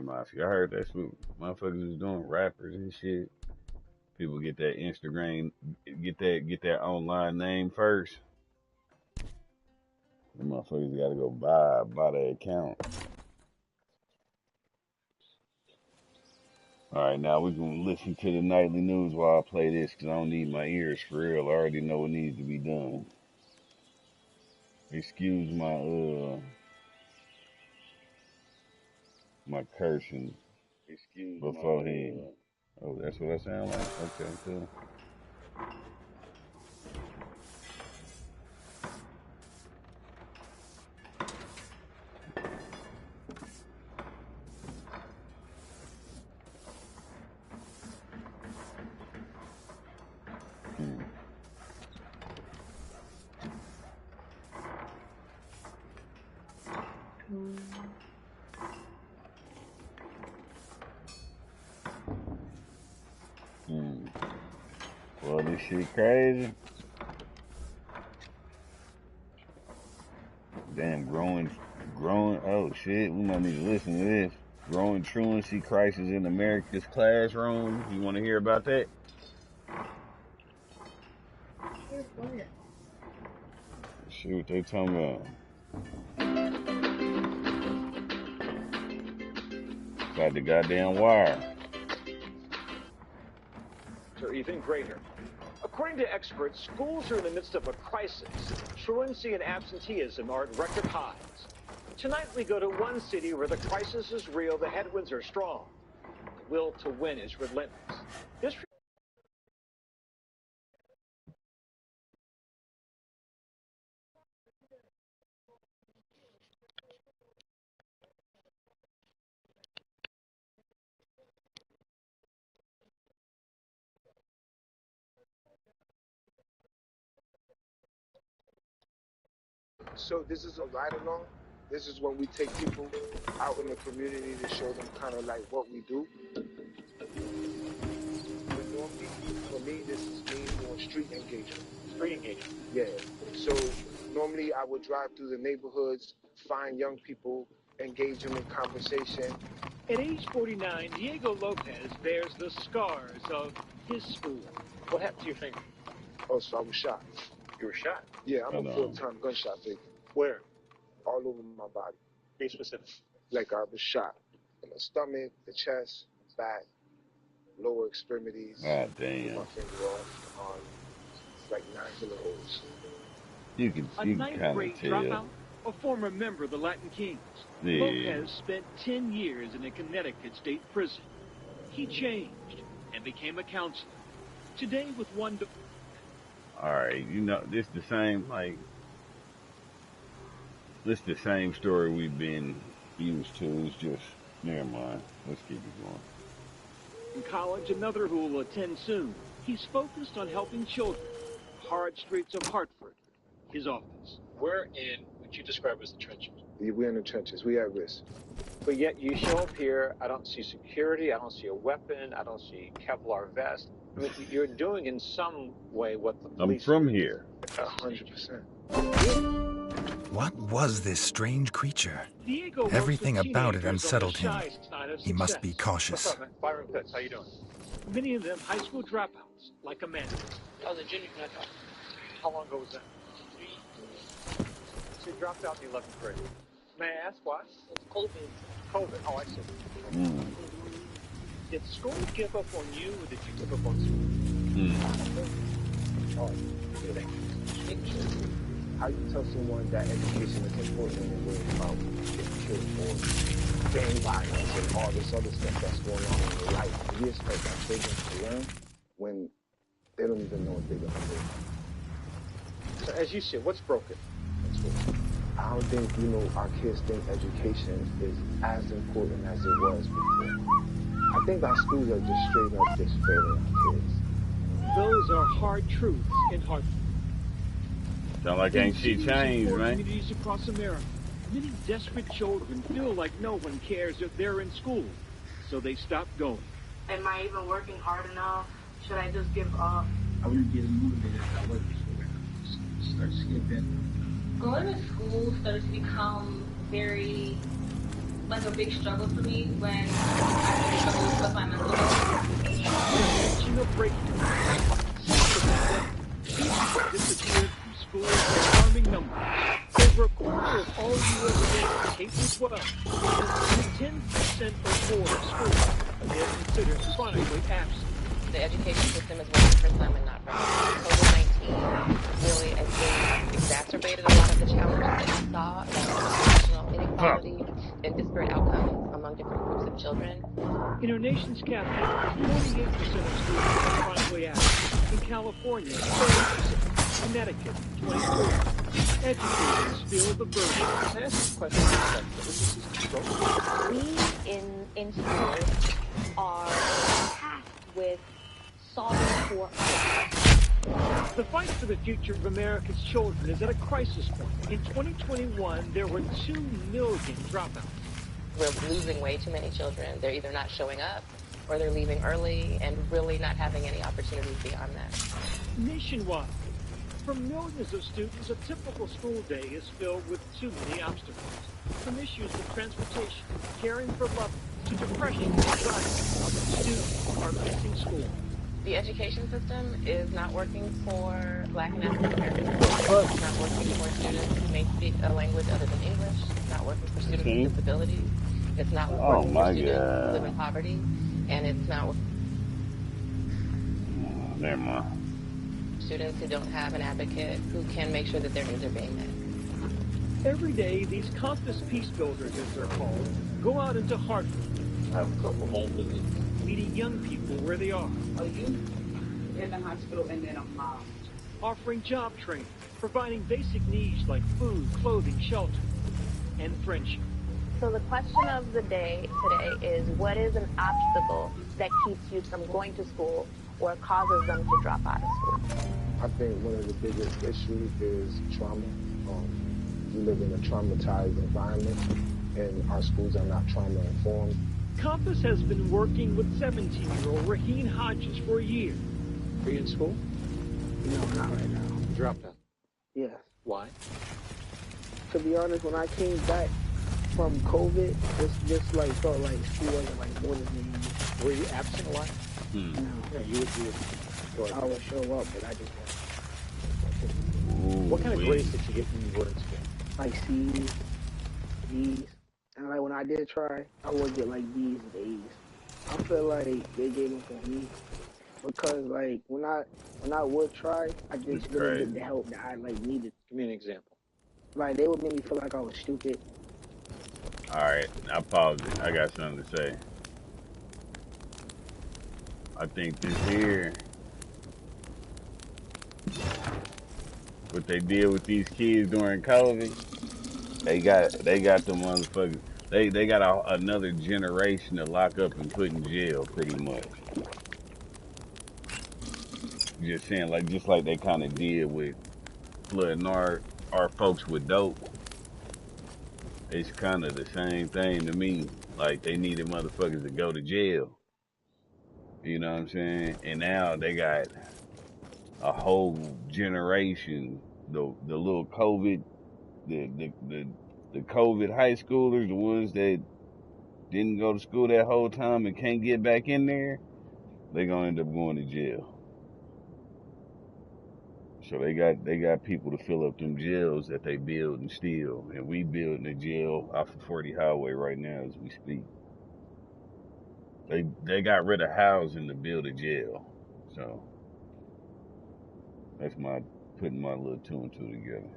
Mafia. I heard that's what motherfuckers is doing, rappers and shit. People get that Instagram, get that online name first. The motherfuckers gotta go buy their account. Alright, now we're gonna listen to the nightly news while I play this, because I don't need my ears for real. I already know what needs to be done. Excuse my cursing beforehand. Oh, that's what I sound like? Okay, cool. Well, this shit crazy. Damn, growing. Oh shit, we might need to listen to this. Growing truancy crisis in America's classroom. You want to hear about that? See what they talking about. Got the goddamn wire. Or even greater. According to experts, schools are in the midst of a crisis. Truancy and absenteeism are at record highs. Tonight we go to one city where the crisis is real, the headwinds are strong. The will to win is relentless. This So this is a ride along. This is when we take people out in the community to show them kind of like what we do. But normally, for me, this is me doing street engagement. Street engagement? Yeah. So normally I would drive through the neighborhoods, find young people, engage them in conversation. At age 49, Diego Lopez bears the scars of his school. What happened to your finger? Oh, so I was shot. You were shot? Yeah, I'm a full-time gunshot victim. Where? All over my body. Be specific. Like I was shot in the stomach, the chest, back, lower extremities. God damn. My finger off, arm. It's like 9 bullet holes. You can kind of tell. Dropout, a former member of the Latin Kings. Yeah. Lopez spent 10 years in a Connecticut state prison. He changed and became a counselor. Today with one... Alright, you know, this the same, like... This the same story we've been used to. It's just... Never mind. Let's keep it going. In college, another who will attend soon. He's focused on helping children. Hard streets of Hartford. His office. Where in what you describe as the trenches? We're in the trenches. We at risk. But yet you show up here, I don't see security, I don't see a weapon, I don't see Kevlar vest. I mean, you're doing in some way what the police... I'm from here. 100%. What was this strange creature? Diego Everything about it unsettled him. He must be cautious. What's up, man? Byron Pitts, how you doing? Many of them high school dropouts, like Amanda. I was a junior when I dropped. How long ago was that? 3. She dropped out in the 11th grade. May I ask why? It's COVID. COVID, oh, I see. Did school give up on you, or did you give up on school? How you tell someone that education is important and worry about getting killed or gang violence and all this other stuff that's going on in their life? We expect our children to learn when they don't even know what they're going to do. So as you see, what's broken? I don't think, our kids think education is as important as it was before. I think our schools are just straight up just failing our kids. Those are hard truths in Hartford. Sound like ain't shit changed, man. Communities across America, many desperate children feel like no one cares if they're in school, so they stop going. Am I even working hard enough? Should I just give up? I wouldn't get motivated if I wasn't school. Start skipping. Going to school started to become like a big struggle for me when 20% or more of school. They are considered chronically absent. The education system is working for some and not for others. COVID-19 really, I think, exacerbated a lot of the challenges that we saw about educational inequality and disparate outcomes among different groups of children. In our nation's capital, 48% of students are chronically absent. In California, 30%. Connecticut, 24%. Educators feel the burden. Can I ask a question? We in schools are tasked with solving for others. The fight for the future of America's children is at a crisis point. In 2021, there were 2 million dropouts. We're losing way too many children. They're either not showing up or they're leaving early and really not having any opportunities beyond that. Nationwide, for millions of students, a typical school day is filled with too many obstacles. From issues with transportation, caring for loved ones, to depression and anxiety, students are missing school. The education system is not working for Black and African American students. It's not working for students who may speak a language other than English. It's not working for students with disabilities. It's not working for students who live in poverty. And it's not working for students who don't have an advocate who can make sure that their needs are being met. Every day, these Compass Peace Builders, as they're called, go out into Hartford. I have a couple home visits. Meeting young people where they are. A youth in the hospital and then a mom. Offering job training, providing basic needs like food, clothing, shelter, and friendship. So the question of the day today is, what is an obstacle that keeps you from going to school or causes them to drop out of school? I think one of the biggest issues is trauma. We live in a traumatized environment, and our schools are not trauma-informed. Compass has been working with 17-year-old Raheen Hodges for a year. Are you in school? No, not right now. You dropped out. Yes. Why? To be honest, when I came back from COVID, it's just like felt like school wasn't like more than me. Were you absent a lot? No. Yeah, you would. I would show up, but I just What kind of grades did you get when you were in school? like C's, D's. And like when I did try, I would get like B's and A's. I feel like they gave them for me because like when I would try, I just didn't get the help that I like needed. Give me an example. Like they would make me feel like I was stupid. All right, I paused it. I got something to say. I think this here, what they did with these kids during COVID, they got the motherfuckers. They got another generation to lock up and put in jail, pretty much. Just saying, just like they kind of did with flooding our folks with dope. It's kind of the same thing to me. Like they needed motherfuckers to go to jail. You know what I'm saying? And now they got a whole generation, the little COVID, the COVID high schoolers, the ones that didn't go to school that whole time and can't get back in there, they gonna end up going to jail. So they got people to fill up them jails that they build and steal, and we building a jail off of 40 Highway right now as we speak. They got rid of housing to build a jail, so that's putting my little 2 and 2 together.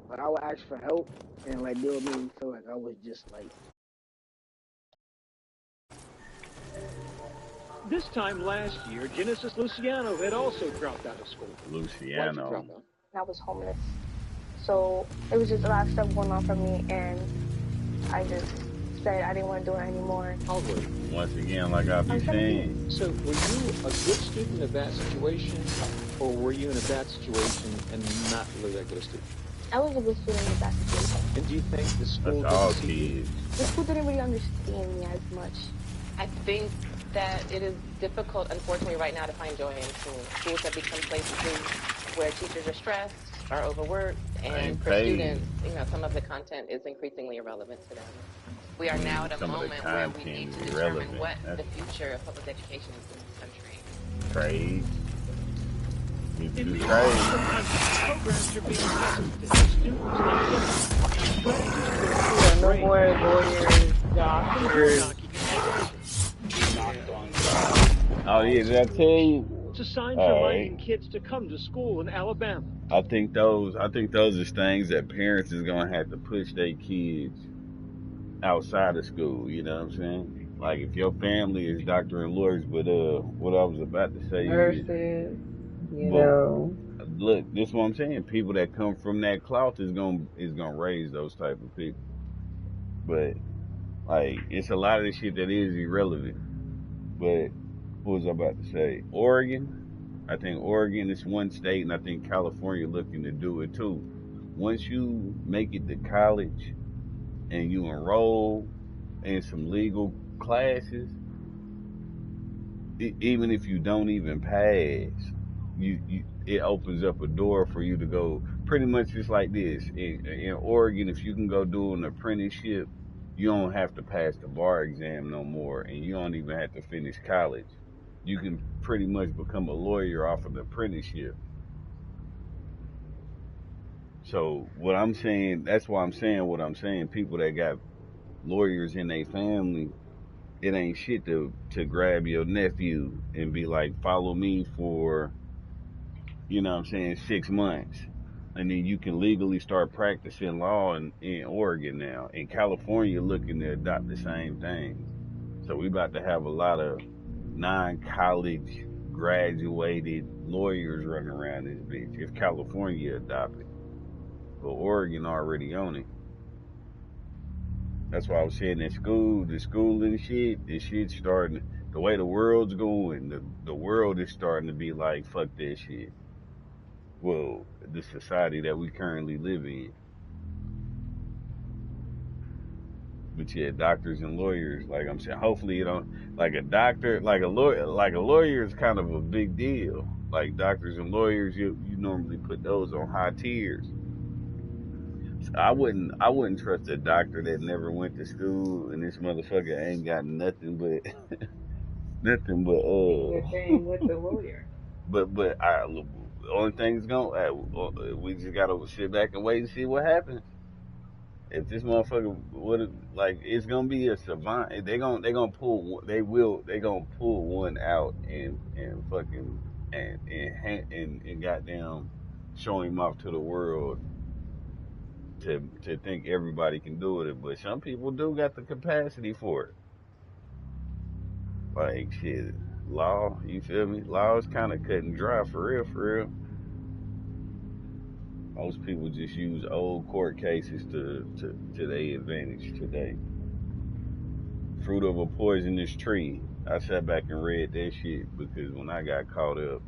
But I would ask for help, and like they would make me feel like I was just like. This time last year, Genesis Luciano had also dropped out of school. Luciano. I was homeless. So it was just a lot of stuff going on for me, and I just said I didn't want to do it anymore. How old were you? Once again, like I've been saying. So were you a good student in a bad situation, or were you in a bad situation and not really a good student? I was a good student in a bad situation. And do you think the school That's all kids. The school didn't really understand me as much. I think that it is difficult, unfortunately, right now to find joy in school. Schools have become places where teachers are stressed, are overworked, and for students, some of the content is increasingly irrelevant to them. We are now at a moment where we need to determine what the future of public education is in this country. Trade. In the programs are being tested. Students like Yeah, no more lawyers, doctors. Oh yeah, did I tell you? to signs All reminding right. kids to come to school in Alabama. I think those are things that parents is gonna have to push their kids outside of school. You know what I'm saying? Like if your family is doctor and lawyers, but what I was about to say is, Nurses, you but know. look, this is what I'm saying. People that come from that cloth is gonna raise those type of people. But like it's a lot of the shit that is irrelevant. But what was I about to say? Oregon. I think Oregon is one state, and I think California looking to do it too. Once you make it to college and you enroll in some legal classes, even if you don't even pass, it opens up a door for you to go. Pretty much just like this in Oregon. If you can go do an apprenticeship, you don't have to pass the bar exam no more, and you don't even have to finish college. You can pretty much become a lawyer off of the apprenticeship. So what I'm saying, that's why I'm saying what I'm saying. People that got lawyers in their family, it ain't shit to grab your nephew and be like, follow me for, you know what I'm saying, 6 months. And then you can legally start practicing law in Oregon now. In California looking to adopt the same thing. So we about to have a lot of non-college graduated lawyers running around this bitch if California adopted. But Oregon already on it. That's why I was saying that the schooling shit, this shit's starting, the way the world's going, the world is starting to be like, fuck that shit. Well, the society that we currently live in. But yeah, doctors and lawyers, like I'm saying, hopefully you don't, like a doctor, like a lawyer is kind of a big deal. Like doctors and lawyers, you normally put those on high tiers. I wouldn't trust a doctor that never went to school and this motherfucker ain't got nothing but nothing but Being the same with the lawyer. but the only thing's going we just gotta sit back and wait and see what happens. If this motherfucker would like it's gonna be a savant, they gonna pull one out and fucking and goddamn show him off to the world to think everybody can do it, but some people do got the capacity for it. Like shit, law, you feel me? Law is kind of cut and dry for real, for real. Most people just use old court cases to their advantage today. Fruit of a poisonous tree. I sat back and read that shit because when I got caught up,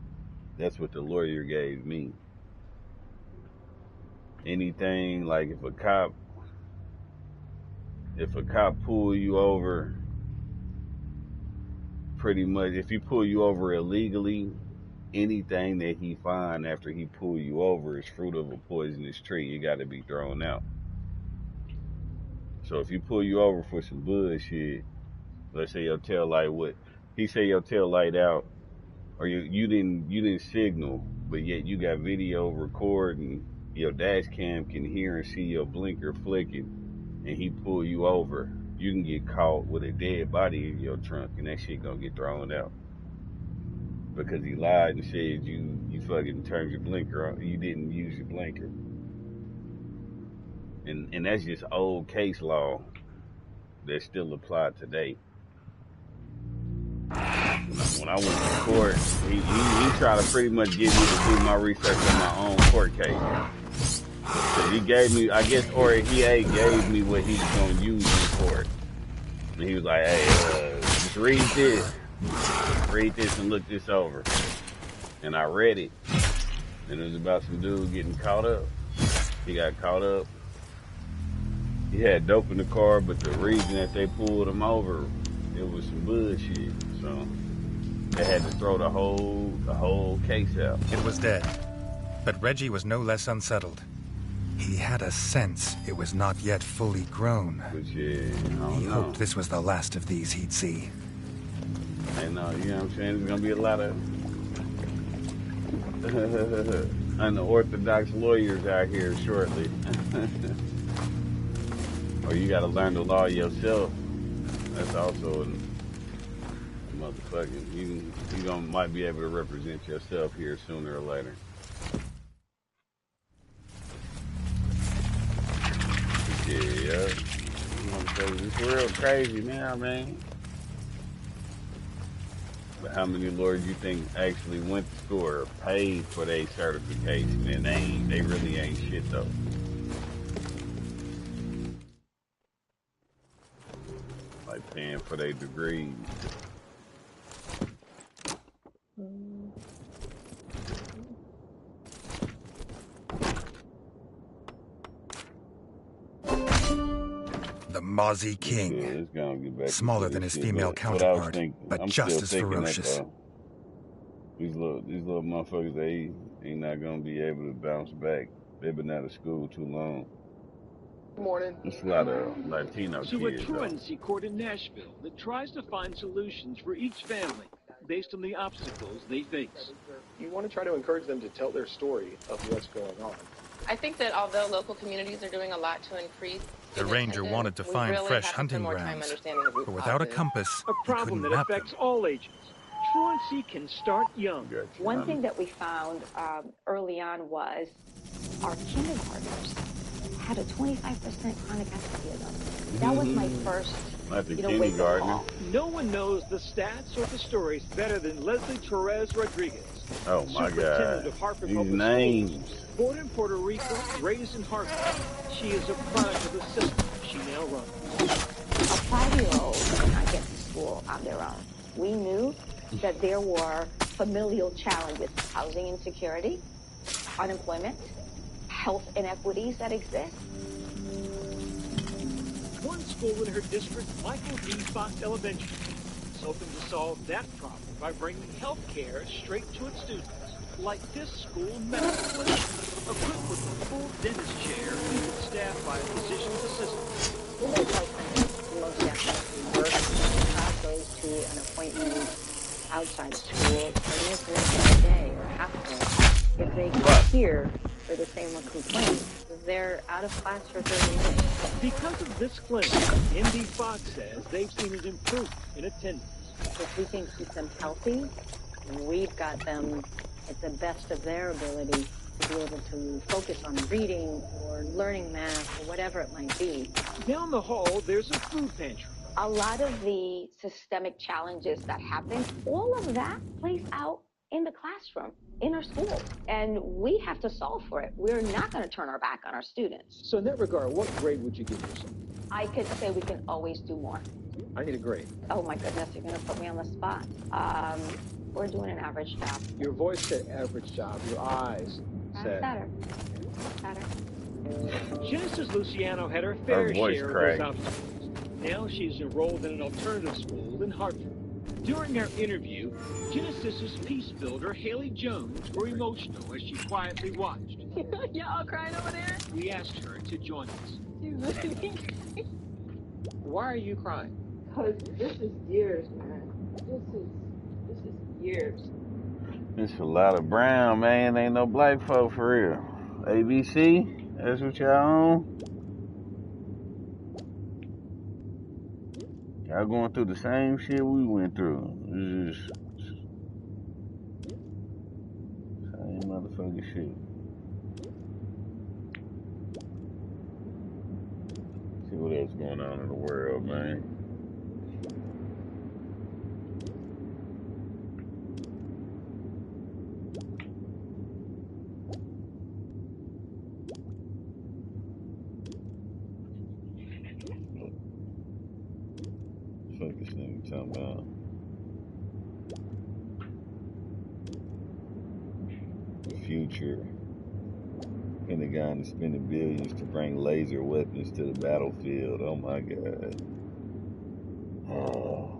that's what the lawyer gave me. Anything like if a cop pull you over, pretty much if he pull you over illegally, anything that he find after he pull you over is fruit of a poisonous tree. You got to be thrown out. So if he pull you over for some bullshit, let's say your tail light he say your tail light out, or you didn't signal, but yet you got video recording, your dash cam can hear and see your blinker flicking, and he pull you over, you can get caught with a dead body in your trunk, and that shit gonna get thrown out because he lied and said you fucking turned your blinker on, you didn't use your blinker, and that's just old case law that still applied today. When I went to court, he tried to pretty much get me to do my research on my own court case. Cause he gave me, I guess, or he gave me what he was gonna use in court. And he was like, hey, just read this and look this over. And I read it, and it was about some dude getting caught up. He got caught up. He had dope in the car, but the reason that they pulled him over, it was some bullshit. So they had to throw the whole case out. It was dead, but Reggie was no less unsettled. He had a sense it was not yet fully grown. But yeah, he hoped this was the last of these he'd see. And you know what I'm saying? There's gonna be a lot of unorthodox lawyers out here shortly. Or you gotta learn the law yourself. That's also a motherfucking, you gonna might be able to represent yourself here sooner or later. Yeah. Motherfuckers, it's real crazy now, man. But how many lawyers you think actually went to school or paid for their certification, and they really ain't shit though. Like paying for their degrees. The Mozzie King. Yeah, it's gonna get back Smaller than his female counterpart, but I'm just still as thinking ferocious. that, these little motherfuckers, they ain't not gonna be able to bounce back. They've been out of school too long. Morning. There's a lot of Latino To a kids, though. truancy court in Nashville that tries to find solutions for each family based on the obstacles they face. You want to try to encourage them to tell their story of what's going on. I think that although local communities are doing a lot to increase The ranger wanted to find fresh hunting grounds, but without a compass, A he problem couldn't that map them. affects all ages. Truancy can start young. One thing that we found early on was our kindergartners had a 25% chronic absenteeism. That was my first, wake-up call. No one knows the stats or the stories better than Leslie Torres Rodriguez. Oh my Superintendent God! of Hartford These Public names. Schools, born in Puerto Rico, raised in Hartford. She is a product of the system she now runs. A 5-year-old cannot get to school on their own. We knew that there were familial challenges, housing insecurity, unemployment, health inequities that exist. One school in her district, Michael D. Fox Elementary, is hoping to solve that problem by bringing health care straight to its students, like this school medical clinic, equipped with a full dentist chair, even staffed by a physician's assistant. Most definitely work. The child goes to an appointment outside of school, or miss a day or half a day. If they come here for the same complaint, they're out of class for 30 days. Because of this clinic, MD Fox says they've seen an improvement in attendance. If we can keep them healthy, we've got them at the best of their ability to be able to focus on reading or learning math or whatever it might be. Down the hall, there's a food pantry. A lot of the systemic challenges that happen, all of that plays out in the classroom, in our schools, and we have to solve for it. We're not going to turn our back on our students. So in that regard, what grade would you give yourself? I could say we can always do more. I need a grade. Oh my goodness, you're going to put me on the spot. We're doing an average job. Your voice said average job. Your eyes said... Better. Genesis Luciano had her fair share of those obstacles. Now she's enrolled in an alternative school in Hartford. During our interview, Genesis's peace builder, Haley Jones, grew emotional as she quietly watched. Y'all crying over there? We asked her to join us. Why are you crying? Because this is years, man. This is years. It's a lot of brown, man. Ain't no black folk for real. ABC, that's what y'all on? Y'all going through the same shit we went through. It's just same motherfucking shit. See what else going on in the world, man. Fuck this nigga talking about the future. Pentagon is spending billions to bring laser weapons to the battlefield. Oh my God. Oh.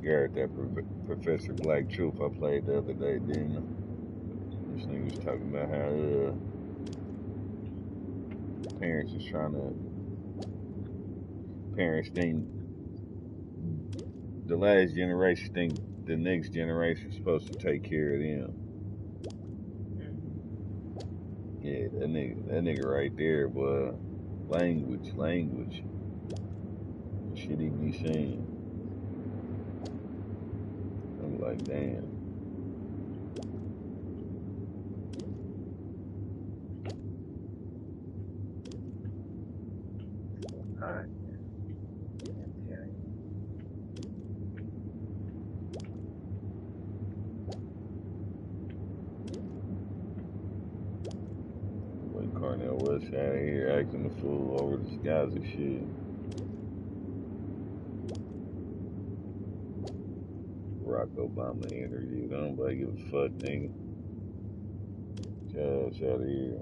Garrett, that Professor Black Truth I played the other day, didn't I? This nigga was talking about how parents think the last generation think the next generation is supposed to take care of them. Yeah, that nigga right there, boy. Language. The shit he be saying. I'm like, damn. Alright. Can't tell you. Boy, Cornell West out here acting the fool over this Gaza shit. Barack Obama interview. Don't nobody give a fuck, nigga. Get out of here.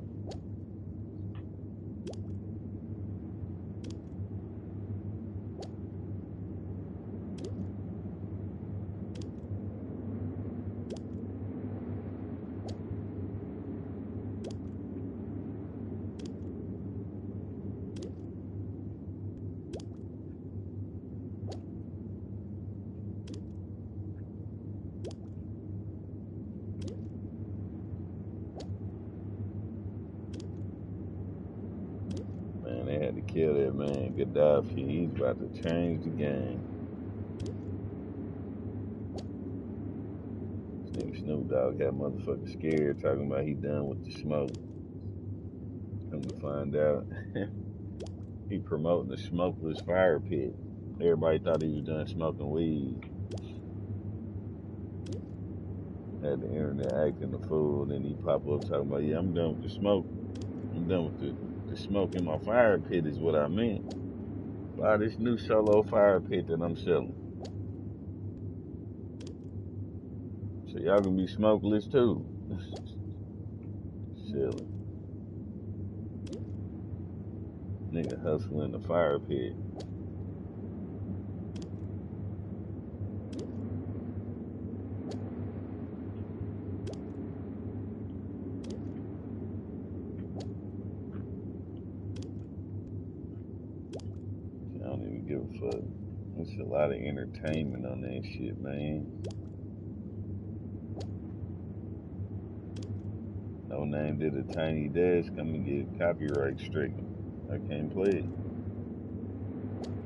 Man, they had to kill that man, Gaddafi. He's about to change the game. This nigga Snoop Dogg had motherfuckers scared, talking about he done with the smoke. Come to find out, he promoting the smokeless fire pit. Everybody thought he was done smoking weed. Had the internet acting the fool, then he pop up talking about, yeah, I'm done with the smoke. I'm done with the smoke in my fire pit is what I meant. Buy this new solo fire pit that I'm selling. So y'all can be smokeless too. Silly. Nigga hustling the fire pit. I don't even give a fuck. There's a lot of entertainment on that shit, man. No Name did a Tiny Desk. I'm gonna get copyright stricken. I can't play it.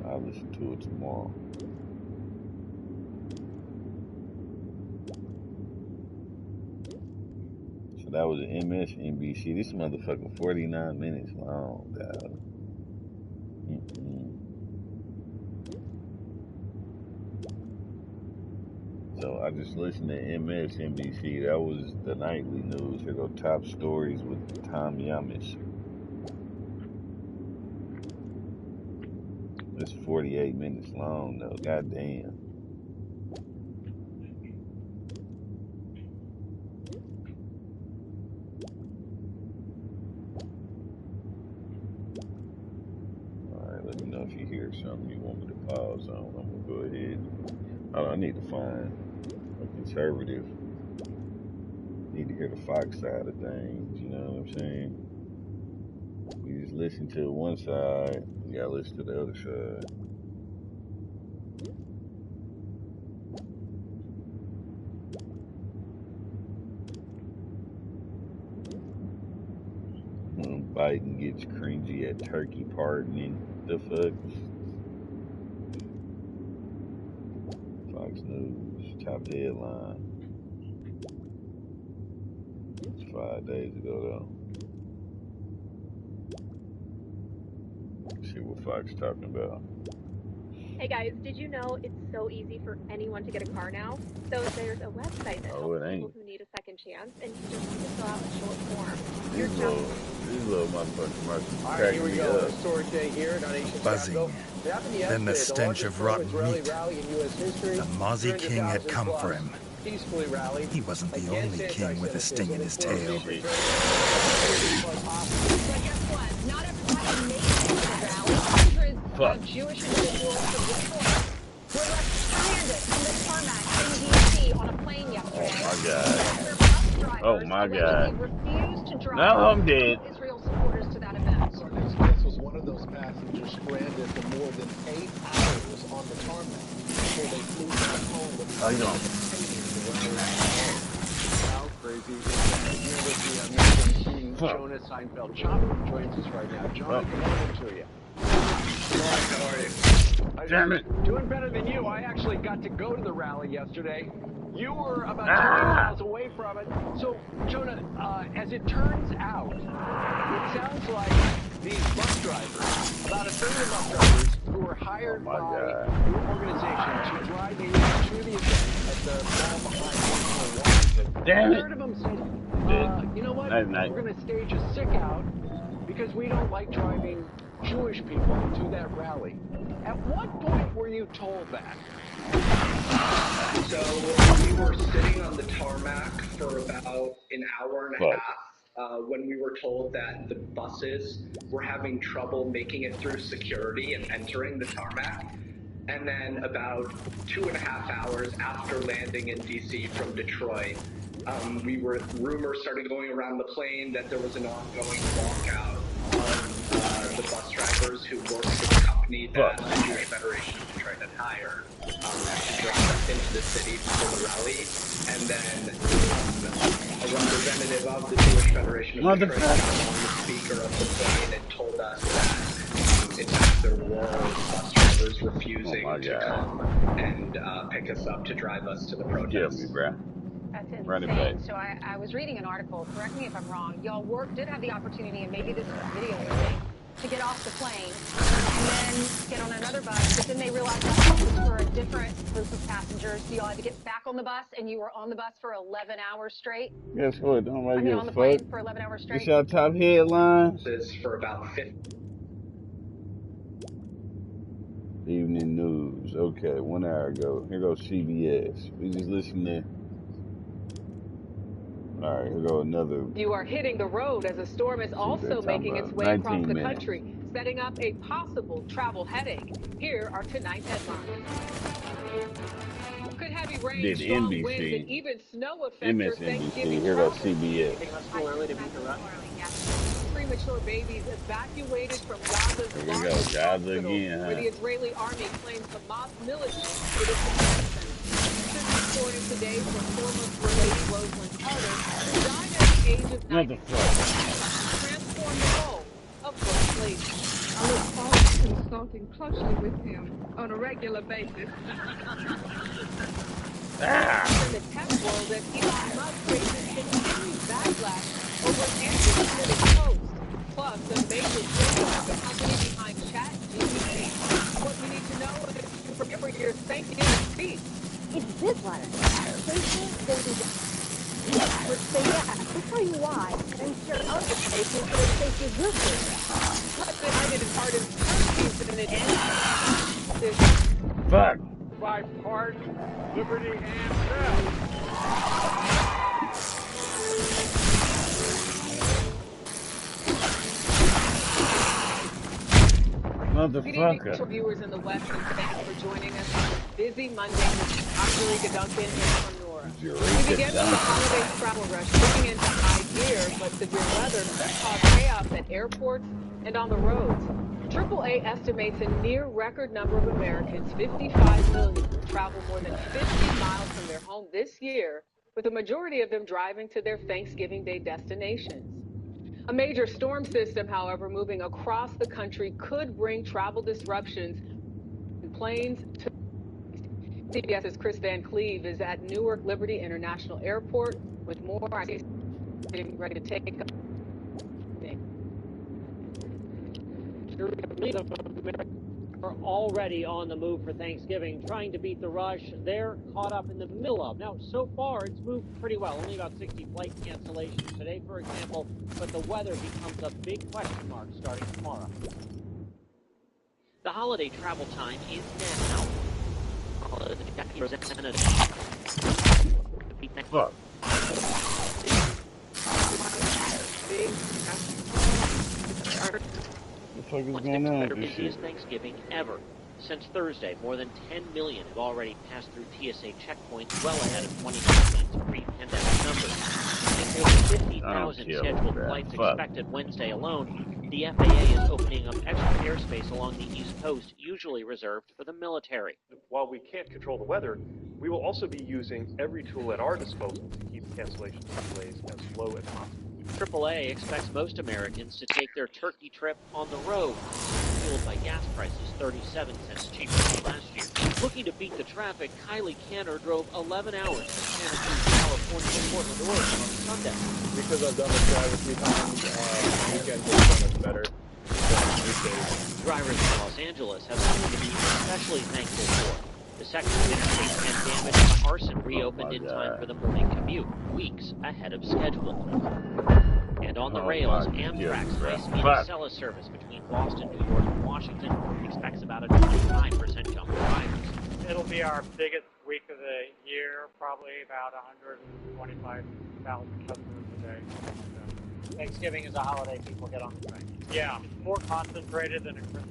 I'll listen to it tomorrow. So that was an MSNBC. This motherfucker 49 minutes long, dog. So I just listened to MSNBC. That was the nightly news. Here go top stories with Tom Yamis. It's 48 minutes long though. Goddamn. Alright, let me know if you hear something you want me to pause on. I'm gonna go ahead and I need to find a conservative. Need to hear the Fox side of things, you know what I'm saying? You just listen to one side, you gotta listen to the other side. Biden gets cringy at turkey pardoning. The fuck? Fox News, top headline. It's 5 days ago though. Let's see what Fox talking about. Hey guys, did you know it's so easy for anyone to get a car now? So there's a website that helps people who need a second chance, and you just need to fill out a short form. These little motherfuckers Alright, here we go. Historic day here at Nation's Buzzing. Then the stench of rotten meat. The Mozzie King had come for him. He wasn't the only king with a sting in his tail. But guess what? Not everybody makes it to the rally. Hundreds of Jewish individuals from Detroit were left stranded on the tarmac in D.C. on a plane yesterday. Oh my God. Now I'm dead. Israel supporters to that event. This was one of those passengers stranded for more than 8 hours on the tarmac before they flew back home with How you doing? How crazy is that? Here with the American student Jonah Seinfeld Chopper joins us right now. Jonah, good morning to you. Good morning, how are you? Damn it. Doing better than you. I actually got to go to the rally yesterday. You were about 20 miles away from it. So, Jonah, as it turns out, it sounds like these bus drivers, about a third of the bus drivers who were hired by your organization to drive you to the event at the mall behind Washington. Damn it. A third of them said, you know what, Night. we're going to stage a sick out because we don't like driving Jewish people to that rally. At what point were you told that? So we were sitting on the tarmac for about an hour and a half when we were told that the buses were having trouble making it through security and entering the tarmac. And then about 2.5 hours after landing in DC from Detroit, rumors started going around the plane that there was an ongoing walkout of the bus drivers who worked for the company that the Jewish Federation of Detroit had hired to drive us into the city for the rally. And then a representative of the Jewish Federation of Detroit got on the speaker of the plane and told us that in fact there were bus drivers refusing to come and pick us up to drive us to the protest. Kill me, bro. That's insane. Run it back. So I was reading an article, correct me if I'm wrong, y'all did have the opportunity, and maybe this is video thing, to get off the plane and then get on another bus, but then they realized that bus was for a different group of passengers, so y'all had to get back on the bus, and you were on the bus for 11 hours straight. Guess what? Don't like on the plane for 11 hours straight. This your top headline? This for about 50. Evening news. Okay, 1 hour ago. Here goes CBS. We just listened to. All right, here go another. You are hitting the road as a storm is also making its way across the country, setting up a possible travel headache. Here are tonight's headlines. Could heavy rain, strong winds, and even snow affect your Thanksgiving Here goes travel. CBS. Premature babies evacuated from Gaza's largest hospital, where the Israeli army claims Hamas militants for this attack. Reporting today from former First Lady Rosalind Carter, who died at the age of 96, transformed the role of First Lady. I look forward to consulting closely with him on a regular basis. In the tech world, that Elon Musk faces continued backlash over an anti-Semitic post. Plus, the major shakeup of the company behind ChatGPT. What you need to know is to prepare for your Thanksgiving feast. It's this letter. Let's say yeah. I'll tell you why. I'm sure other places will take you good for it. What's behind it is hard as turkeys in an end. Fuck. By pardon, liberty, and self. Motherfucker. Viewers in the West, and thanks for joining us on this busy Monday. I'm Julika Duncan in Sonora. We begin with the holiday travel rush, looking into high gear, but severe weather could cause chaos at airports and on the roads. AAA estimates a near record number of Americans, 55 million, will travel more than 50 miles from their home this year, with the majority of them driving to their Thanksgiving Day destinations. A major storm system, however, moving across the country could bring travel disruptions in planes to CBS's Chris Van Cleve is at Newark Liberty International Airport with more. Getting ready to take up. Are already on the move for Thanksgiving, trying to beat the rush they're caught up in the middle of. Now, so far, it's moved pretty well. Only about 60 flight cancellations today, for example, but the weather becomes a big question mark starting tomorrow. The holiday travel time is now. Fuck. What the fuck is going on with this shit? Busiest Thanksgiving ever. Since Thursday, more than 10 million have already passed through TSA checkpoints, well ahead of 2019's pre-pandemic numbers. And more than 50,000 scheduled flights expected Wednesday alone. The FAA is opening up extra airspace along the East Coast, usually reserved for the military. While we can't control the weather, we will also be using every tool at our disposal to keep cancellations and delays as low as possible. AAA expects most Americans to take their turkey trip on the road, fueled by gas prices 37 cents cheaper than last year. Looking to beat the traffic, Kylie Canner drove 11 hours from Santa Cruz, California to Portland, Oregon on Sunday. Because I've done this drive a few times, weekends are so much better than weekdays. Drivers in Los Angeles have something to be especially thankful for. The section of interstate 10 damaged by arson reopened in time for the morning commute, weeks ahead of schedule. And on the rails, Amtrak's high-speed Acela service between Boston, New York, and Washington expects about a 25% jump in riders. It'll be our biggest week of the year, probably about 125,000 customers a day. Thanksgiving is a holiday people get on the train. Yeah, it's more concentrated than a Christmas.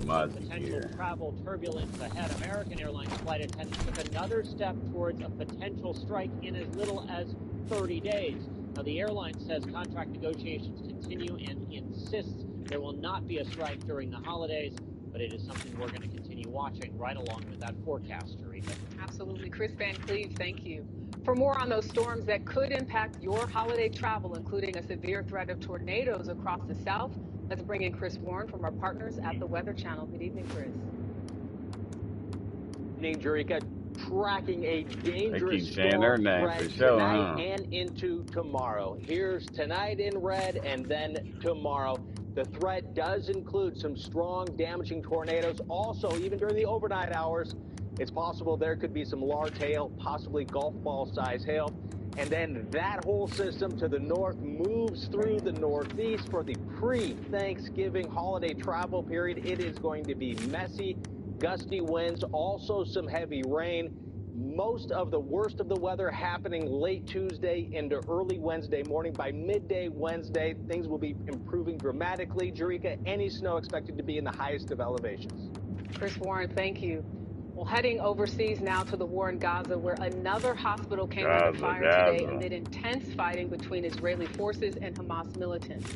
Potential travel turbulence ahead. American Airlines flight attendants took another step towards a potential strike in as little as 30 days. Now, the airline says contract negotiations continue and insists there will not be a strike during the holidays, but it is something we're going to continue watching right along with that forecast, Eureka. Absolutely. Chris Van Cleve, thank you. For more on those storms that could impact your holiday travel, including a severe threat of tornadoes across the South, let's bring in Chris Warren from our partners at the Weather Channel. Good evening, Chris. Good evening, Eureka. Tracking a dangerous saying their storm name threat for sure, tonight and into tomorrow. Here's tonight in red and then tomorrow. The threat does include some strong, damaging tornadoes. Also, even during the overnight hours, it's possible there could be some large hail, possibly golf ball size hail. And then that whole system to the north moves through the northeast for the pre-Thanksgiving holiday travel period. It is going to be messy, gusty winds, also some heavy rain. Most of the worst of the weather happening late Tuesday into early Wednesday morning. By midday Wednesday, things will be improving dramatically. Eureka, any snow expected to be in the highest of elevations. Chris Warren, thank you. Well, heading overseas now to the war in Gaza, where another hospital came under fire today amid intense fighting between Israeli forces and Hamas militants.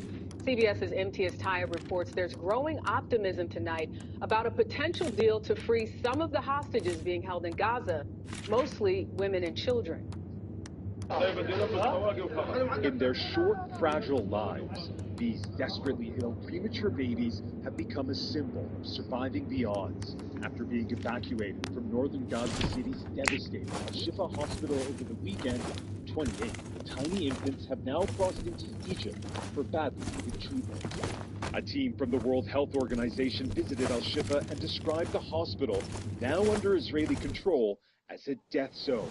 CBS's Imtiaz Tayeb reports there's growing optimism tonight about a potential deal to free some of the hostages being held in Gaza, mostly women and children. In their short, fragile lives, these desperately ill premature babies have become a symbol of surviving the odds. After being evacuated from northern Gaza City's devastating Al-Shifa hospital over the weekend, 28 tiny infants have now crossed into Egypt for badly needed treatment. A team from the World Health Organization visited Al-Shifa and described the hospital, now under Israeli control, as a death zone.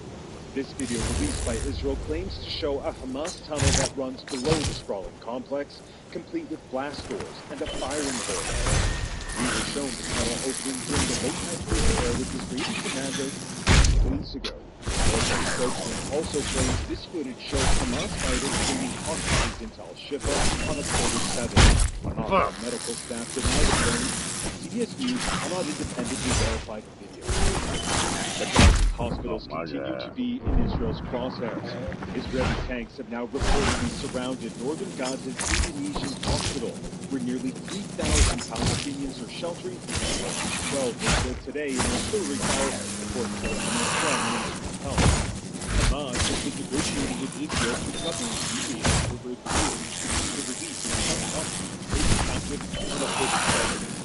This video released by Israel claims to show a Hamas tunnel that runs below the sprawling complex, complete with blast doors and a firing hole. We were shown the tunnel opening during the late-night affair with Israeli commandos weeks ago. Military spokesman also claims this footage shows Hamas fighters bringing hostages into Al-Shifa on October 7th. Hamas medical staff denied the claims. CBS News cannot independently verify the video. The Gaza hospitals continue to be in Israel's crosshairs. Israeli tanks have now reportedly surrounded northern Gaza's Indonesian hospital, where nearly 3,000 Palestinians are sheltering from Israel. 12 were killed today in artillery fire, according to Hamas Prime Minister of Health. Hamas has been negotiating with Israel to cover Syria over a deal to release its captive unafforded president.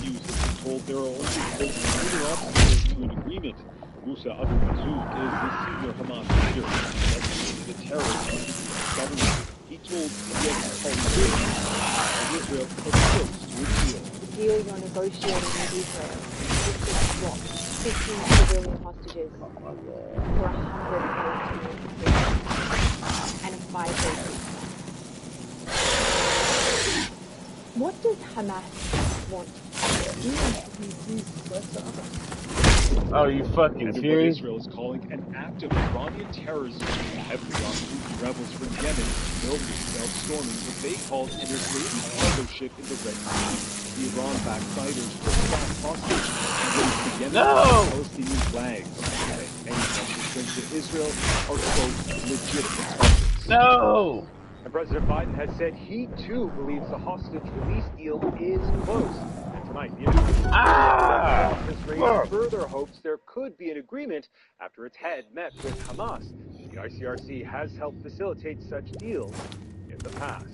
News has been told there are only minor obstacles to an agreement. Musa Abu Mazouk is the senior Hamas leader, representing the terrorists under the government. He told CBS that Israel is close to a deal. The deal you're negotiating with Israel is to swap 15 civilian hostages for 100 Palestinian hostages and a 5-day ceasefire. What does Hamas want? Oh, you fucking kidding? Israel is calling an act of Iranian terrorism heavily on Houthi rebels from Yemen, filming storming what they called an Israeli cargo ship in the Red Sea. The Iran-backed fighters took back hostage and raised the Yemen Palestinian flags. Any Russian trips to Israel are, quote, legitimate targets. No! And President Biden has said he too believes the hostage release deal is close. And tonight, the office raised further hopes there could be an agreement after its head met with Hamas. The ICRC has helped facilitate such deals in the past.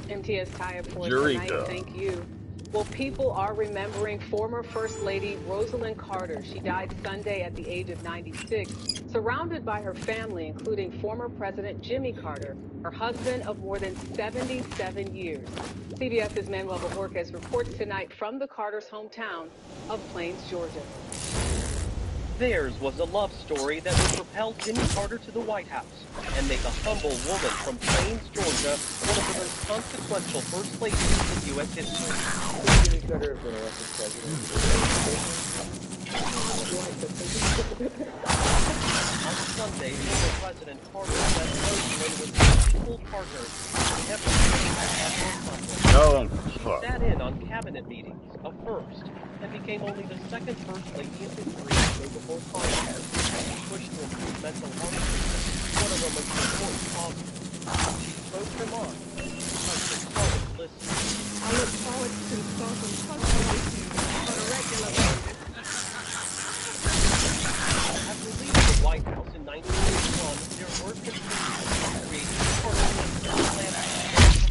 MTS tie-up for tonight. Thank you. Well, people are remembering former First Lady Rosalind Carter. She died Sunday at the age of 96, surrounded by her family, including former President Jimmy Carter, her husband of more than 77 years. CBS's Manuel Bojorquez reports tonight from the Carters' hometown of Plains, Georgia. Theirs was a love story that would propel Jimmy Carter to the White House and make a humble woman from Plains, Georgia, one of the most consequential first ladies in U.S. history. Jimmy Carter have been elected president? On Sunday, former President Carter said Rosalind was an equal partner in everything that happened. She sat in on cabinet meetings, a first, and became only the second first lady in history to go before Congress and push to improve mental health treatment, one of her most important causes. She spoke her mind. President Carter listened. I look forward to talking with you on a regular basis. After leaving the White House in 1981, there were concerns about creating a Carter Center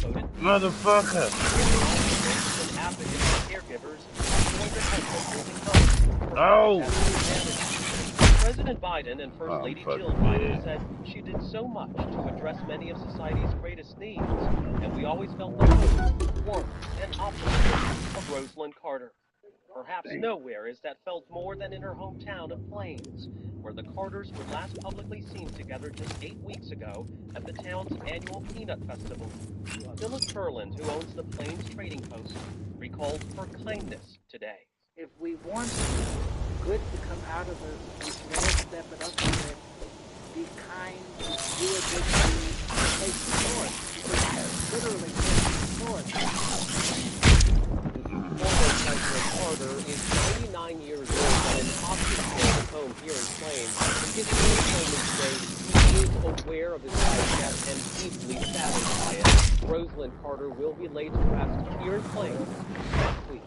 promoted motherfucker. And advocates and caregivers joined the help of building homes. President Biden and First Lady Jill Biden said she did so much to address many of society's greatest needs, and we always felt the hope, warmth, and optimism of Rosalind Carter. Perhaps nowhere is that felt more than in her hometown of Plains, where the Carters were last publicly seen together just 8 weeks ago at the town's annual Peanut Festival. Phyllis Ferland, who owns the Plains Trading Post, recalled her kindness today. If we want good to come out of this, we can all step it up a bit. Be kind, do a good deed, take the sword. Literally take the sword. Former President Carter is 99 years old and in hospice care at home here in Plains. His family says he is aware of his wife's death and deeply saddened by it. Rosalind Carter will be laid to rest here in Plains next week.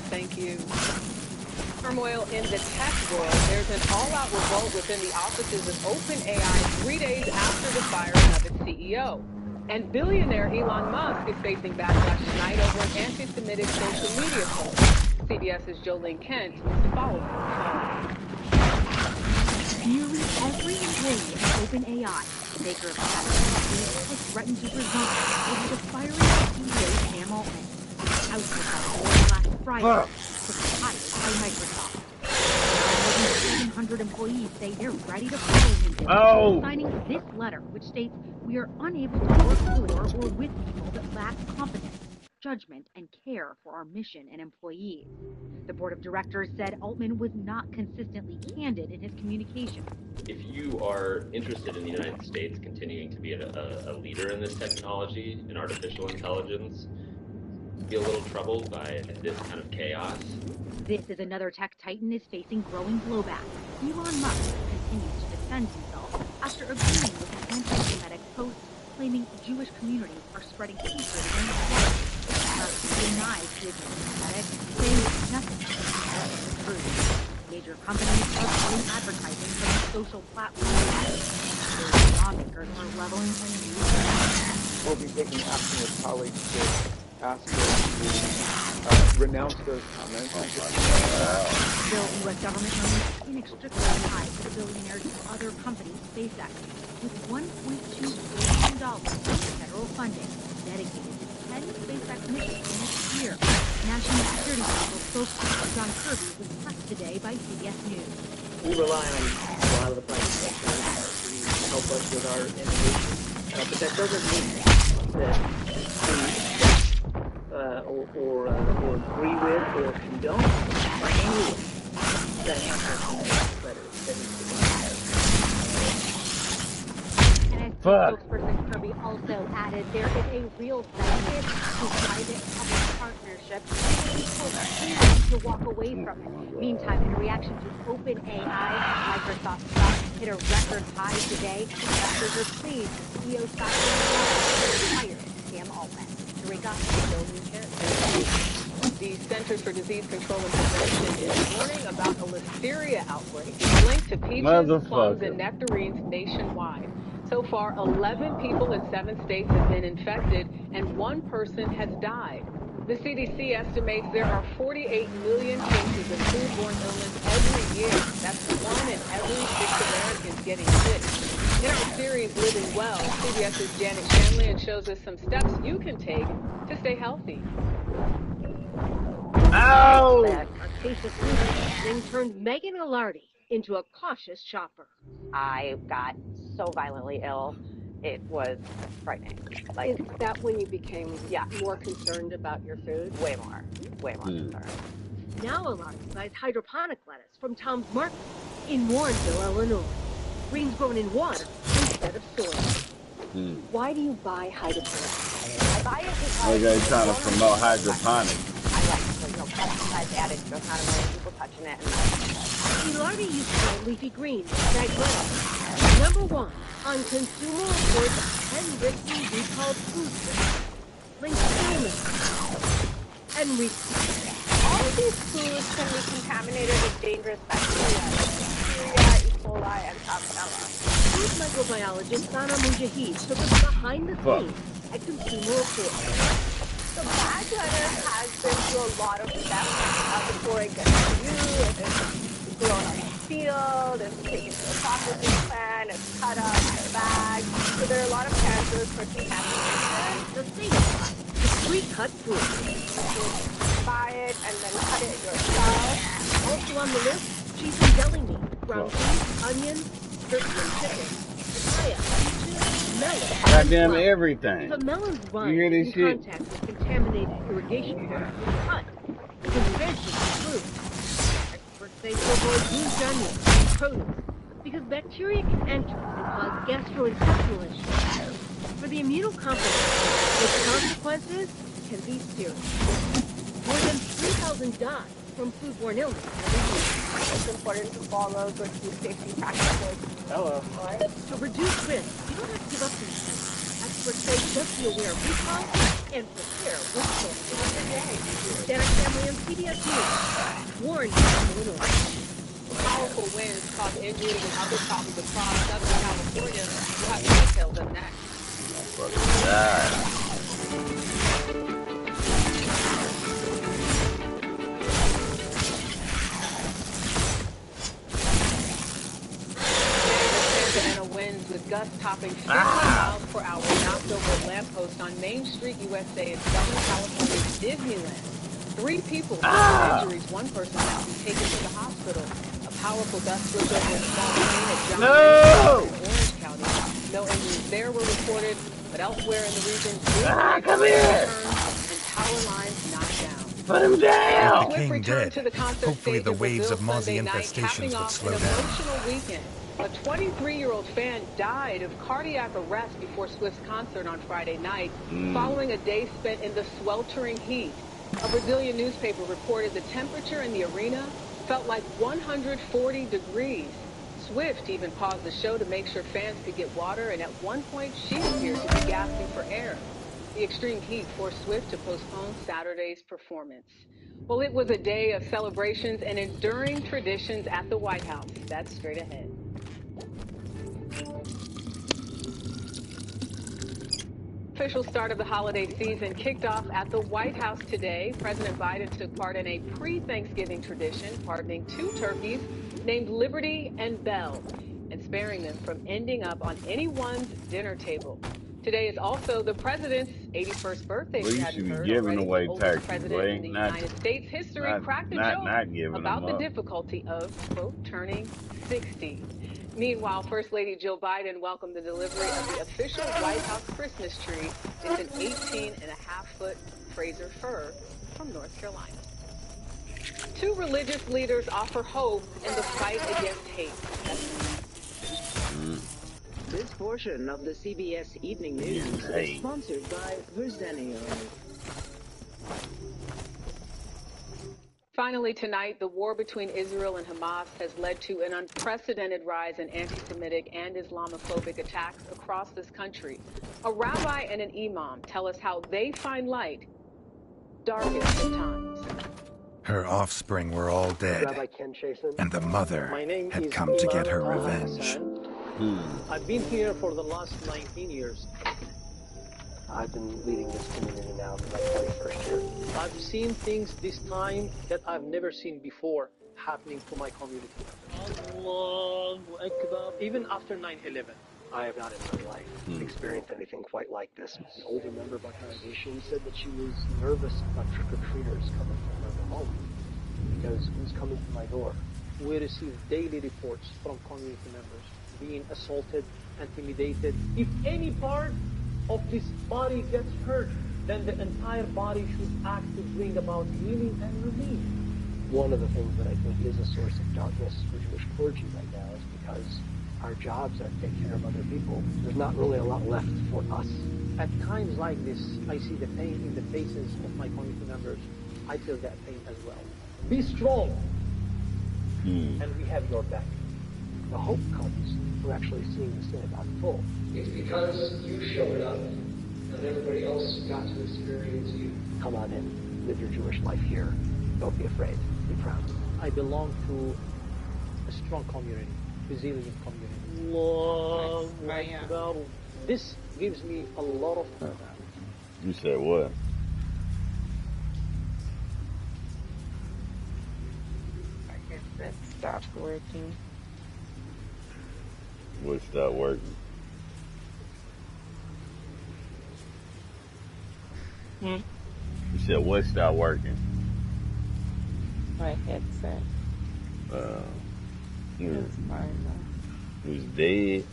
Thank you. Turmoil in the tech world. There's an all-out revolt within the offices of OpenAI 3 days after the firing of its CEO. And billionaire Elon Musk is facing backlash tonight over an anti-Semitic social media post. CBS's Jolene Kent follows the Nearly every employee at OpenAI, maker of ChatGPT, has threatened to resign over the firing of CEO Sam Altman. Ousted by the board last Friday, was hired by Microsoft. More than 700 employees say they're ready to follow him, signing this letter, which states, "We are unable to work for or with people that lack competence, judgment, and care for our mission and employees." The board of directors said Altman was not consistently candid in his communication. If you are interested in the United States continuing to be a leader in this technology, in artificial intelligence, be a little troubled by this kind of chaos. This is another tech titan is facing growing blowback. Elon Musk continues to defend himself after agreeing with an anti-Semitic post claiming Jewish communities are spreading hatred against whites. Musk denies he is anti-Semitic, saying nothing is the truth. Major companies are pulling advertising from the social platform. Lawmakers are leveling a new threat. We'll be taking action with colleagues to ask them to renounce those comments. Still, U.S. government remains inextricably tied to the billionaire's other company, SpaceX, with $1.2 billion in federal funding dedicated to 10 SpaceX missions next year. National Security Council spokesperson John Kirby was pressed today by CBS News. We rely on a lot of the private sector to help us with our innovation, but that doesn't mean that or agree with or condone any that happens. And as Spokesperson Kirby also added there is a real benefit to private public partnership. People choose to walk away from it. Meantime, in reaction to OpenAI, Microsoft stock hit a record high today. Investors are pleased the CEO fired Sam Altman. The Centers for Disease Control and Prevention is warning about a listeria outbreak linked to peaches, plums, and nectarines nationwide. So far, 11 people in 7 states have been infected, and 1 person has died. The CDC estimates there are 48 million cases of foodborne illness every year. That's 1 in every 6 Americans getting sick. In our series, Living Well, CBS's Janet Shanlian shows us some steps you can take to stay healthy. Ow! That Arcacia food thing turned Megan Alardi into a cautious shopper. I got so violently ill, it was frightening. Like, is that when you became more concerned about your food? Way more concerned. Now Alardi buys hydroponic lettuce from Tom's Market in Warrenville, Illinois. Greens grown in water instead of soil. Why do you buy hydroponics? I buy it because they're trying to promote hydroponics. I like pesticides added, so not a million people touching it. Alardi used to buy leafy greens, bagged lettuce. Number 1 on Consumer Reports 10 risky recalled food lists. Linked illness and recall. All of these foods can be contaminated with dangerous bacteria like Listeria, E. coli, and Salmonella. Food microbiologist Sana Mujahid took us behind the scenes at Consumer Reports. So bagged lettuce has been through a lot of steps before it gets to you. It's grown on the field, it's taken to a processing plant, it's cut up, it's bagged. So there are a lot of chances for contamination. The thing is, it's pre-cut food. Buy it and then cut it yourself. Also on the list, cheese and deli meat, ground beef, onions, turkey and chicken, papaya, peaches, melon. Goddamn everything. If a melon's vine you hear this in shit? contact with contaminated irrigation water, it's cut. It can transfer to food. Experts say to avoid used onions and produce because bacteria can enter and cause gastrointestinal issues. For the immunocompromised, the consequences can be serious. More than 3,000 die from foodborne illness every year. It's important to follow good food safety practices. Hello. To reduce risk, you don't have to give up these things. Experts say just be aware of recall and prepare with care. Janet Shanlian, CBS News, Warrenville, Illinois. Powerful winds cause injuries and other problems across Southern California. We'll have details of next. Winds with gusts topping 50 miles per hour knocked over a lamppost on Main Street, USA in Southern California's Disneyland. 3 people suffered injuries. 1 person had to be taken to the hospital. A powerful gust swept over a small train at John in Orange County. No injuries there were reported, but elsewhere in the region, come here! And power lines knocked down. Put him down! With the king dead, hopefully the waves of mozzie infestations would slow down. Emotional weekend. A 23-year-old fan died of cardiac arrest before Swift's concert on Friday night, following a day spent in the sweltering heat. A Brazilian newspaper reported the temperature in the arena felt like 140 degrees. Swift even paused the show to make sure fans could get water, and at one point she appeared to be gasping for air. The extreme heat forced Swift to postpone Saturday's performance. Well, it was a day of celebrations and enduring traditions at the White House. That's straight ahead. Official start of the holiday season kicked off at the White House today. President Biden took part in a pre-Thanksgiving tradition, pardoning 2 turkeys named Liberty and Belle, and sparing them from ending up on anyone's dinner table. Today is also the president's 81st birthday. Well, you should be giving away turkeys. President in the United States history cracked a joke about the difficulty of, quote, turning 60. Meanwhile, First Lady Jill Biden welcomed the delivery of the official White House Christmas tree. It's an 18.5-foot Fraser fir from North Carolina. 2 religious leaders offer hope in the fight against hate. This portion of the CBS Evening News is sponsored by Verzenio. Finally tonight, the war between Israel and Hamas has led to an unprecedented rise in anti-Semitic and Islamophobic attacks across this country. A rabbi and an imam tell us how they find light darkest of times. Her offspring were all dead, and the mother had come to get her revenge. I've been here for the last 19 years. I've been leading this community now in my 21st year. I've seen things this time that I've never seen before happening to my community. Allahu Akbar. Even after 9/11, I have not in my life experienced anything quite like this. An older member of our congregation said that she was nervous about trick-or-treaters coming to her home because who's coming to my door? We receive daily reports from community members being assaulted, intimidated. If any part of this body gets hurt, then the entire body should act to bring about healing and relief. One of the things that I think is a source of darkness for Jewish clergy right now is because our jobs are to take care of other people. There's not really a lot left for us. At times like this, I see the pain in the faces of my community members. I feel that pain as well. Be strong, and we have your back. The hope comes from actually seeing the synagogue full. It's because you showed up and everybody else got to experience you. Come on in, live your Jewish life here. Don't be afraid, be proud. I belong to a strong community, resilient community. Allahu Akbar. This gives me a lot of hope. You said what? I guess that stopped working. What stopped working? You said what stopped working? My headset. It's fine though. It was dead.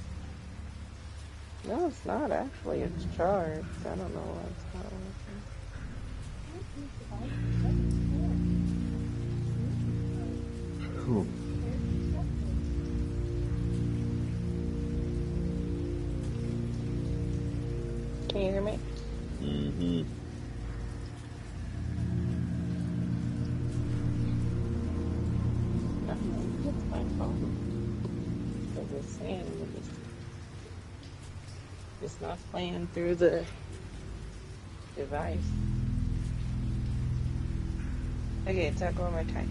No, it's not actually. It's charged. I don't know why it's not working. Can you hear me? Mm-hmm. It's my phone. Because it's saying it's not playing through the device. Okay, talk one more time.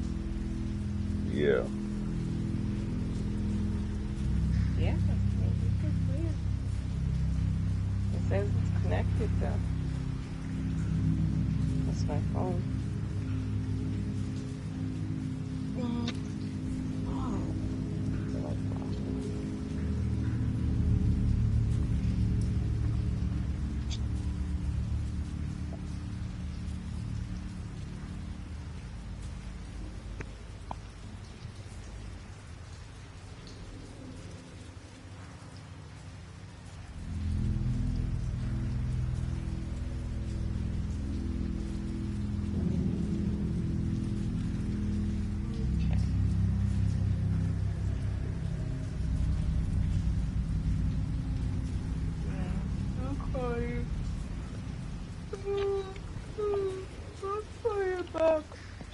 Yeah. Yeah, it's weird. It says it's connected though. That's my phone.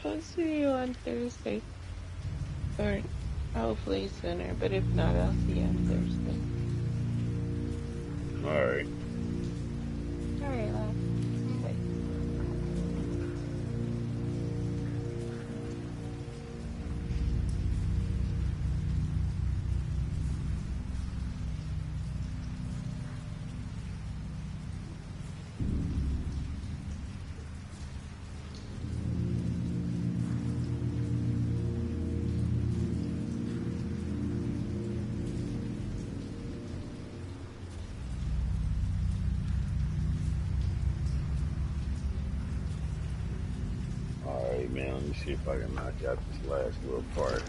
I'll see you on Thursday. Or hopefully sooner, but if not, I'll see you on Thursday. Alright. Alright, love. Bye. Alright, man, let me see if I can knock out this last little part.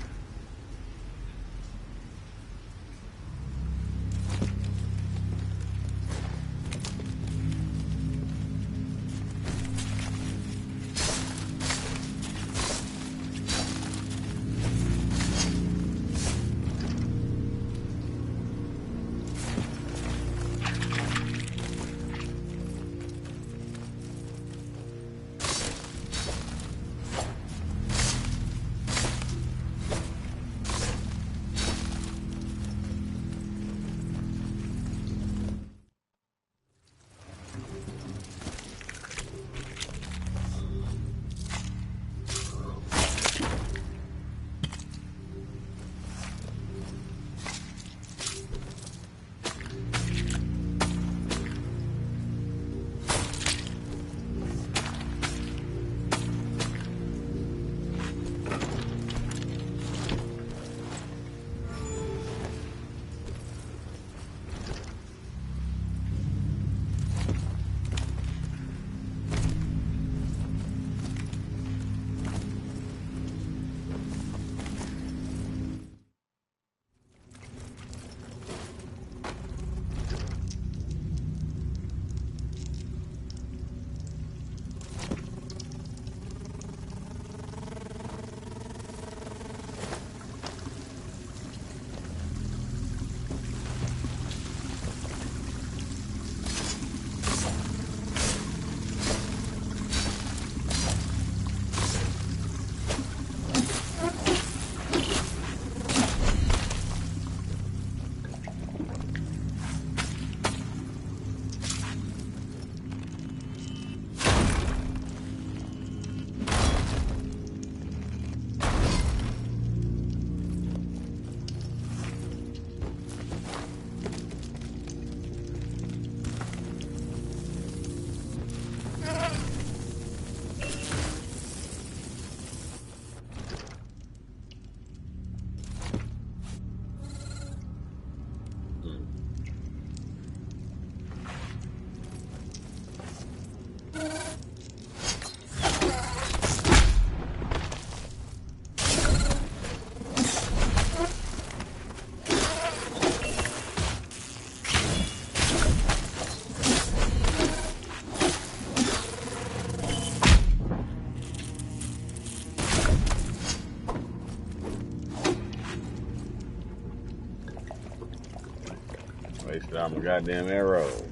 Wasted all my goddamn arrows.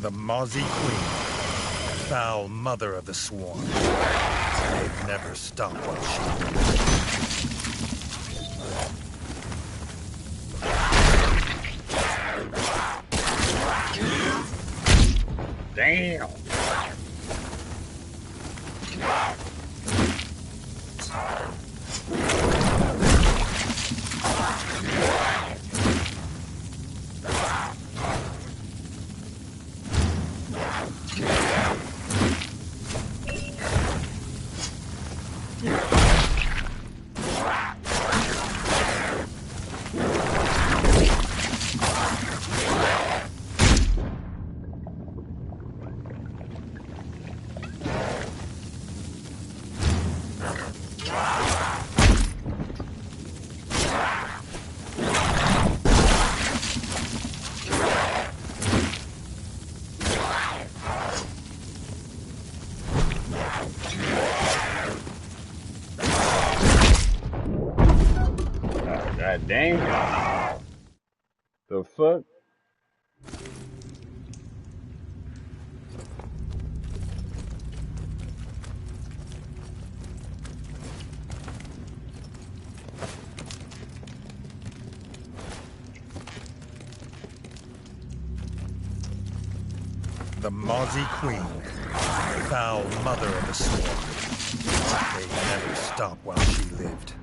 The Mozzie Queen, foul mother of the swarm. They'd never stop while she Damn. God damn. The fuck? The Mozzie Queen, foul mother of the swarm. They'd never stop while she lived.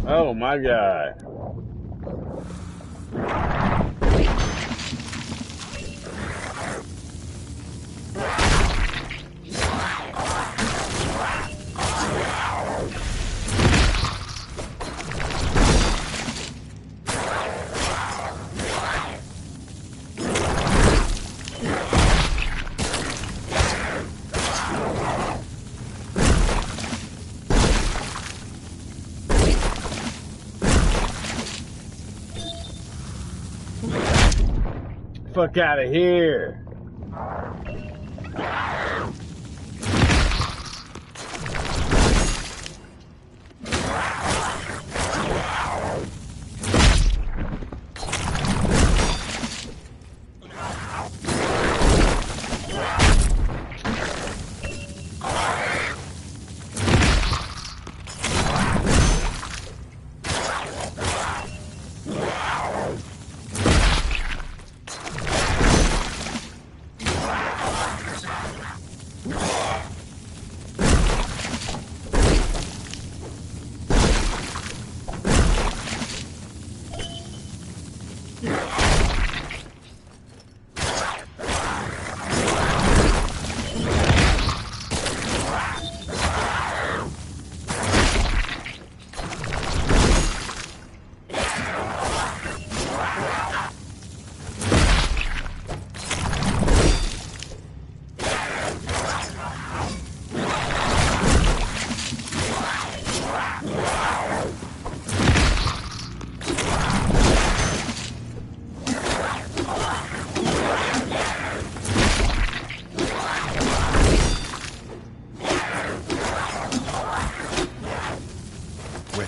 Oh my God. Fuck out of here.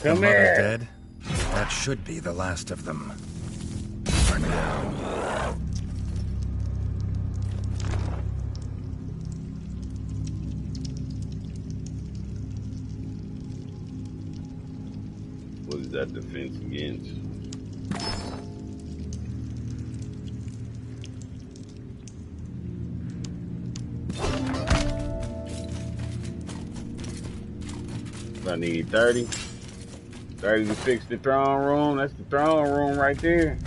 the mother dead, that should be the last of them. For now. What is that defense against? I need 30. 30 to fix the throne room. That's the throne room right there.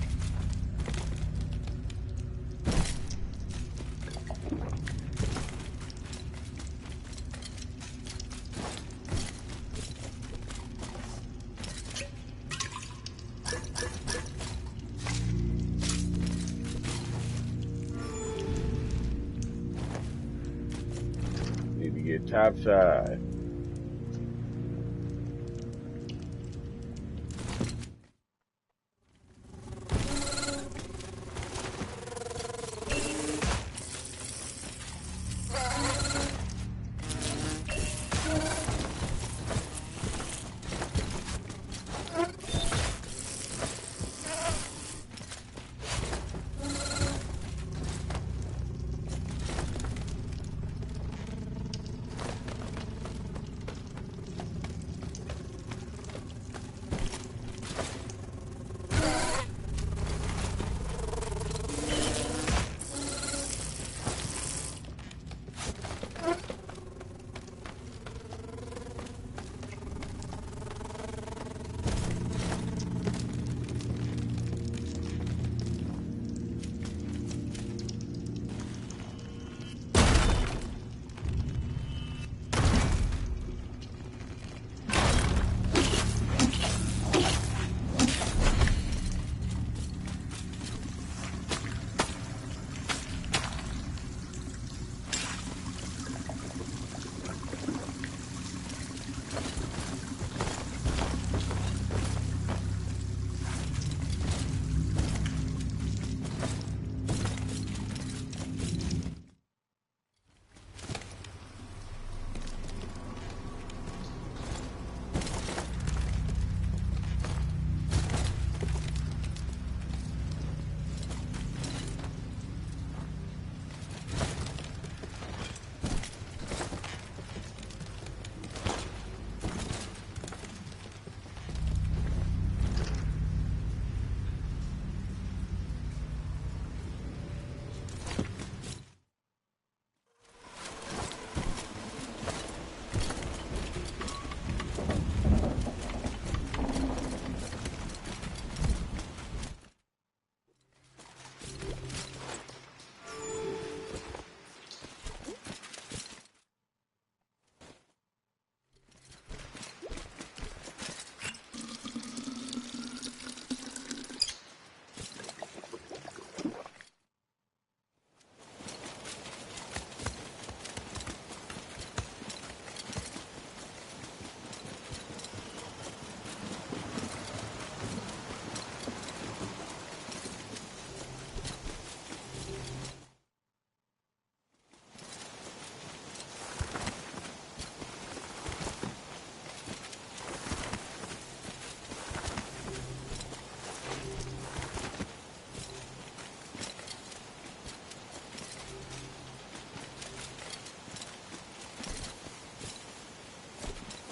Need to get top side.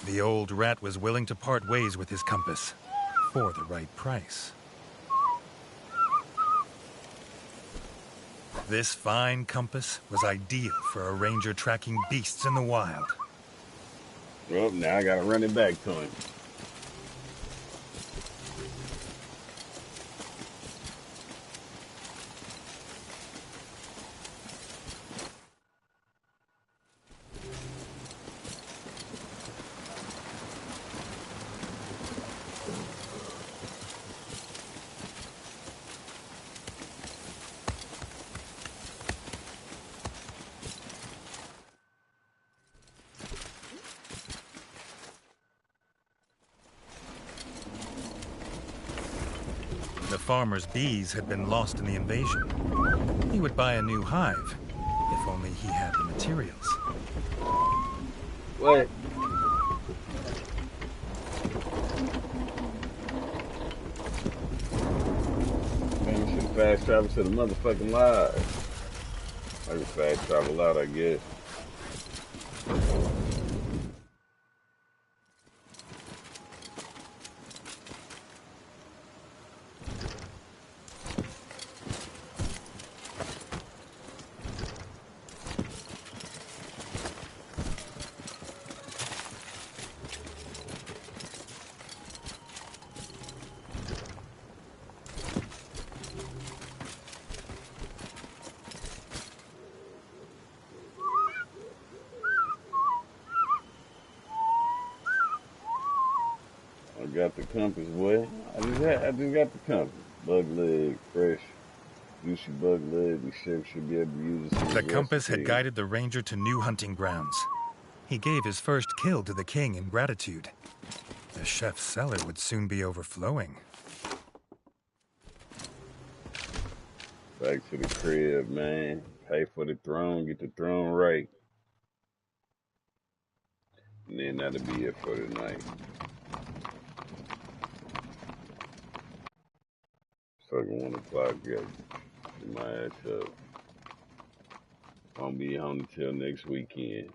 The old rat was willing to part ways with his compass for the right price. This fine compass was ideal for a ranger tracking beasts in the wild. Well, now I gotta run it back to him. The farmer's bees had been lost in the invasion. He would buy a new hive, if only he had the materials. What? fast travel to the motherfucking live. I can fast travel out, I guess. I got the compass, boy. I just got the compass. Bug leg, fresh, juicy bug leg. The chef should be able to use it. The compass had guided the ranger to new hunting grounds. He gave his first kill to the king in gratitude. The chef's cellar would soon be overflowing. Back to the crib, man. Pay for the throne, get the throne right. And then that'll be it for tonight. Fucking 1 o'clock, get my ass up. I'll be home until next weekend.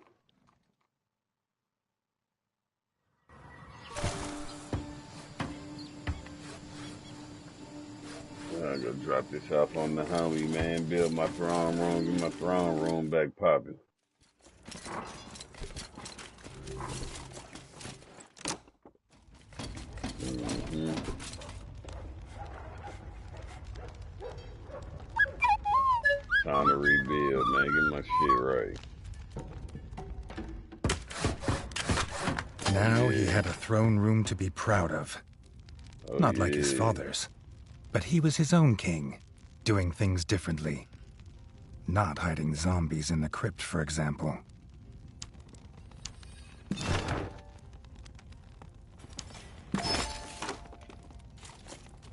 I go drop this off on the homie, man. Build my throne room, get my throne room back popping. Time to rebuild, man. Get my shit right. Now he had a throne room to be proud of. Not like his father's. But he was his own king, doing things differently. Not hiding zombies in the crypt, for example.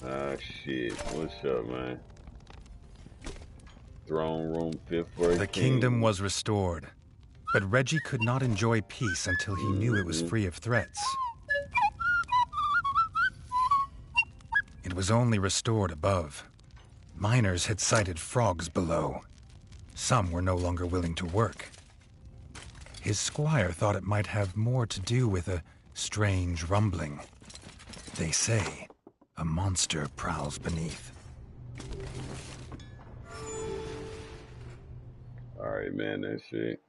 Ah, shit. What's up, man? Throne room fit for The kingdom was restored, but Reggie could not enjoy peace until he knew it was free of threats. It was only restored above. Miners had sighted frogs below. Some were no longer willing to work. His squire thought it might have more to do with a strange rumbling. They say a monster prowls beneath. All right, man, that's it.